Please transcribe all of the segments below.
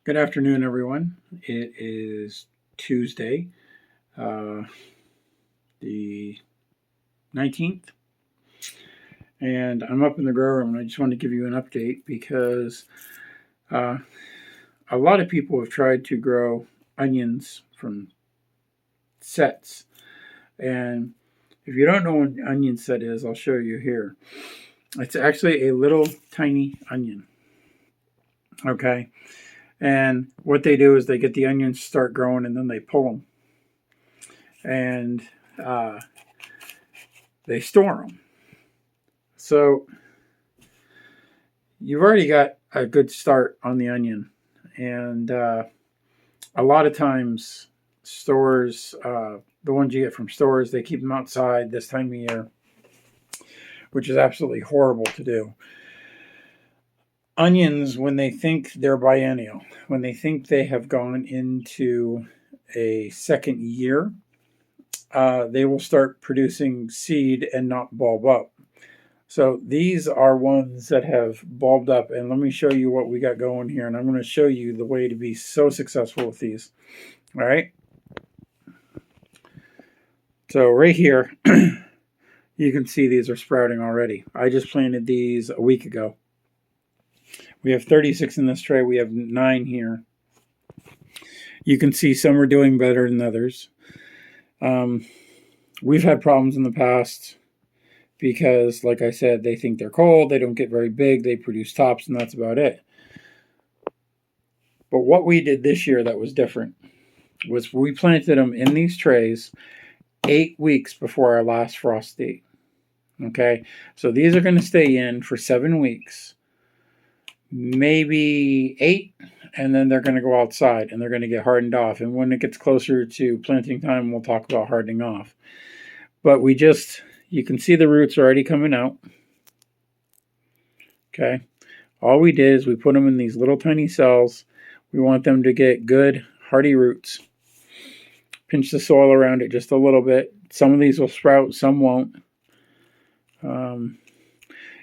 Good afternoon, everyone. It is Tuesday, uh, the 19th, and I'm up in the grow room, and I just want to give you an update because uh, a lot of people have tried to grow onions from sets. And if you don't know what an onion set is, I'll show you here. It's actually a little tiny onion. Okay. And what they do is they get the onions to start growing and then they pull them. And they store them. So you've already got a good start on the onion. And a lot of times, stores, the ones you get from stores, they keep them outside this time of year, which is absolutely horrible to do. Onions, when they think they're biennial, when they think they have gone into a second year, they will start producing seed and not bulb up. So these are ones that have bulbed up, and let me show you what we got going here, and I'm going to show you the way to be so successful with these. All right. So right here, you can see these are sprouting already. I just planted these a week ago. We have 36 in this tray. We have 9 here. You can see some are doing better than others. We've had problems in the past because, like I said, they think they're cold, they don't get very big, they produce tops, and that's about it. But what we did this year that was different was we planted them in these trays 8 weeks before our last frost date. Okay, so these are going to stay in for 7 weeks, maybe 8, and then they're going to go outside and they're going to get hardened off. And when it gets closer to planting time, we'll talk about hardening off. But you can see the roots already coming out. Okay, all we did is we put them in these little tiny cells. We want them to get good hardy roots. Pinch the soil around it just a little bit. Some of these will sprout, some won't.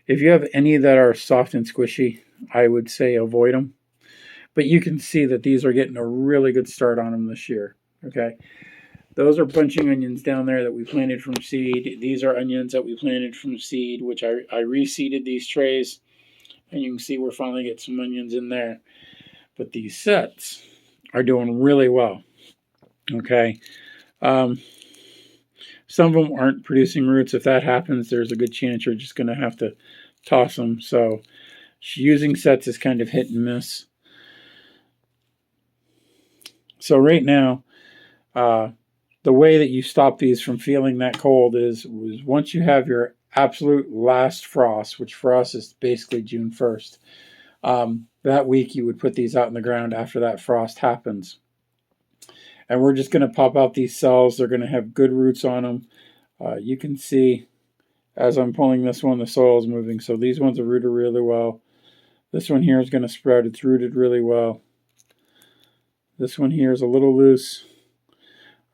If you have any that are soft and squishy, I would say avoid them. But you can see that these are getting a really good start on them this year. Okay, those are bunching onions down there that we planted from seed. These are onions that we planted from seed, which I reseeded these trays. And you can see we're finally getting some onions in there. But these sets are doing really well. Okay. Some of them aren't producing roots. If that happens, there's a good chance you're just going to have to toss them. So using sets is kind of hit and miss. So right now, the way that you stop these from feeling that cold is once you have your absolute last frost, which for us is basically June 1st, that week you would put these out in the ground after that frost happens. And we're just going to pop out these cells. They're going to have good roots on them. You can see as I'm pulling this one, the soil is moving. So these ones are rooted really well. This one here is going to sprout. It's rooted really well. This one here is a little loose.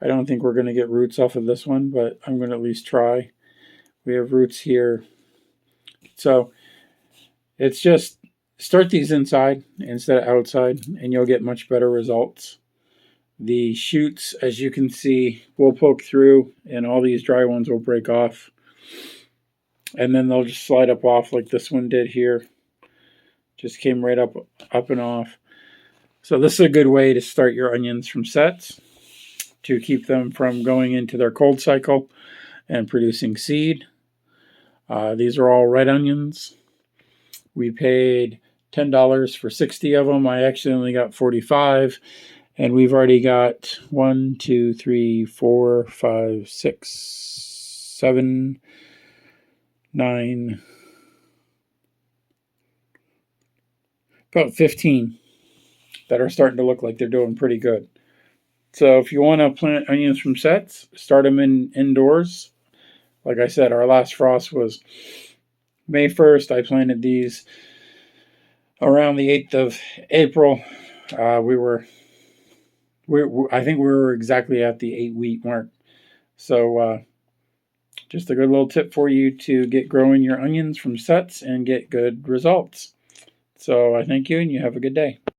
I don't think we're going to get roots off of this one, but I'm going to at least try. We have roots here. So it's just start these inside instead of outside, and you'll get much better results. The shoots, as you can see, will poke through, and all these dry ones will break off. And then they'll just slide up off like this one did here. Just came right up and off. So this is a good way to start your onions from sets, to keep them from going into their cold cycle and producing seed. These are all red onions. We paid $10 for 60 of them. I actually only got 45. And we've already got 1, 2, 3, 4, 5, 6, 7, 9, about 15 that are starting to look like they're doing pretty good. So if you want to plant onions from sets, start them indoors. Like I said, our last frost was May 1st. I planted these around the 8th of April. I think we were exactly at the 8-week mark. So just a good little tip for you to get growing your onions from sets and get good results. So I thank you, and you have a good day.